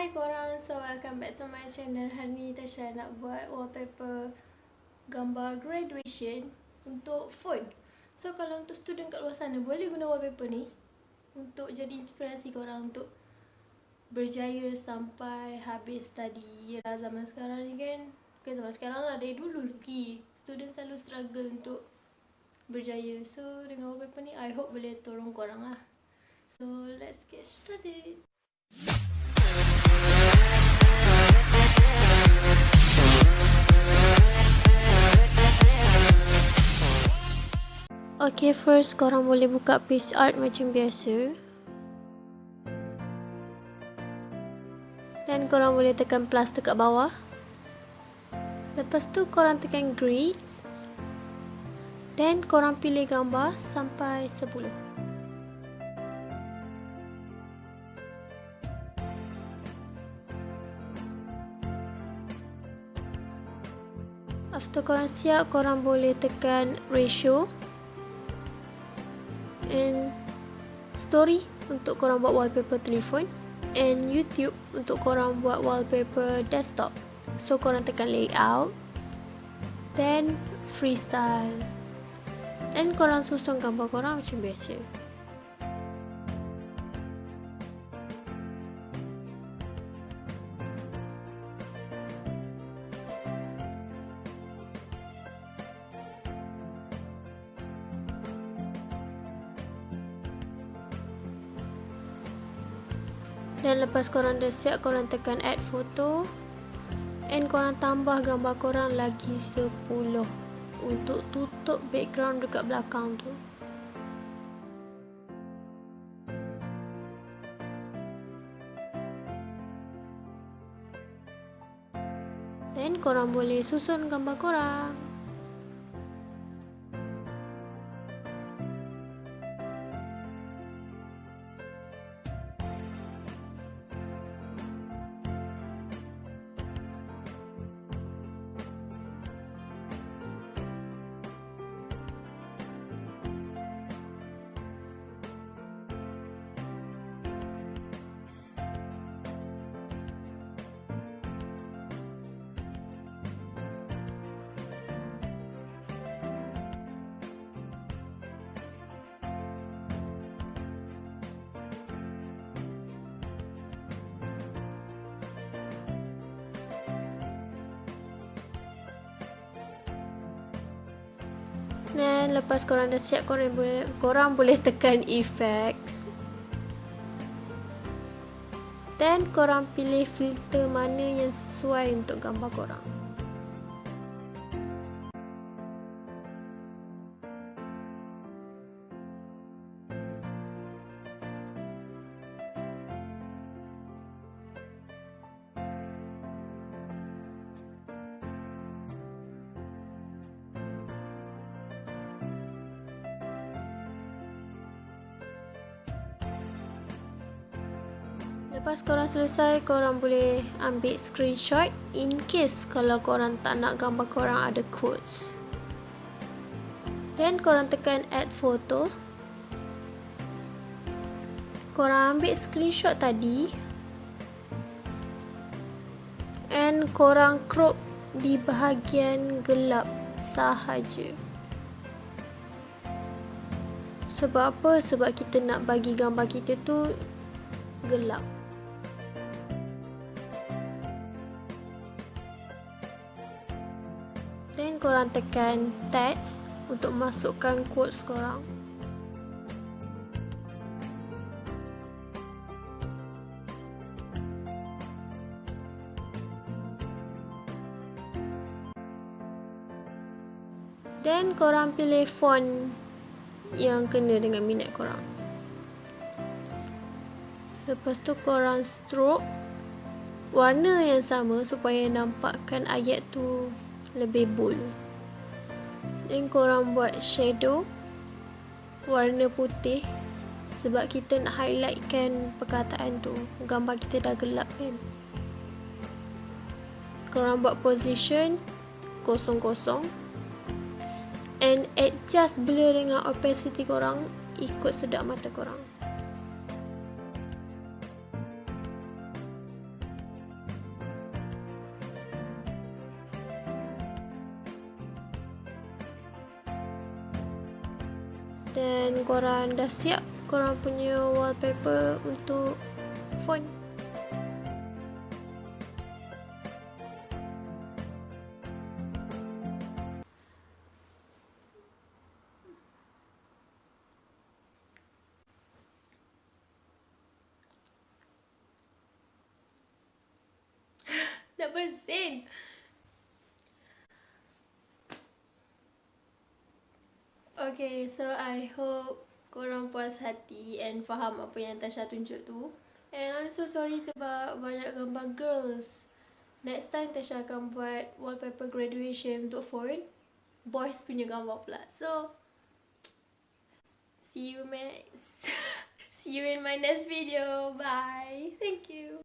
Hai korang, so welcome back to my channel. Hari ni Tasha nak buat wallpaper gambar graduation untuk phone. So kalau untuk student kat luar sana, boleh guna wallpaper ni untuk jadi inspirasi korang untuk berjaya sampai habis study. Yelah, zaman sekarang ni kan, bukan zaman sekarang lah, dari dulu lagi student selalu struggle untuk berjaya. So dengan wallpaper ni, I hope boleh tolong korang lah. So let's get started. Okay, first korang boleh buka page art macam biasa. Dan korang boleh tekan plus dekat bawah. Lepas tu korang tekan grades. Dan korang pilih gambar sampai 10. After korang siap, korang boleh tekan ratio and story untuk korang buat wallpaper telefon, and YouTube untuk korang buat wallpaper desktop. So korang tekan layout, then freestyle, and korang susun gambar korang macam biasa. Dan lepas korang dah siap, korang tekan add photo, and korang tambah gambar korang lagi 10 untuk tutup background dekat belakang tu. Dan korang boleh susun gambar korang. Dan lepas korang dah siap, korang boleh tekan effects. Dan korang pilih filter mana yang sesuai untuk gambar korang. Lepas korang selesai, korang boleh ambil screenshot in case kalau korang tak nak gambar korang ada quotes. Then korang tekan add photo. Korang ambil screenshot tadi and korang crop di bahagian gelap sahaja. Sebab apa? Sebab kita nak bagi gambar kita tu gelap. Dan korang tekan text untuk masukkan quotes korang. Dan korang pilih font yang kena dengan minat korang. Lepas tu korang stroke warna yang sama supaya nampakkan ayat tu lebih bold. Dan korang buat shadow warna putih sebab kita nak highlightkan perkataan tu. Gambar kita dah gelap kan. Korang buat position 0,0 and adjust blur dengan opacity korang ikut sedap mata korang. Dan korang dah siap korang punya wallpaper untuk phone? Dah bersin. Okay, so I hope korang puas hati and faham apa yang Tasha tunjuk tu. And I'm so sorry sebab banyak gambar girls. Next time Tasha akan buat wallpaper graduation untuk phone, boys punya gambar pula. So, see you in my next video. Bye. Thank you.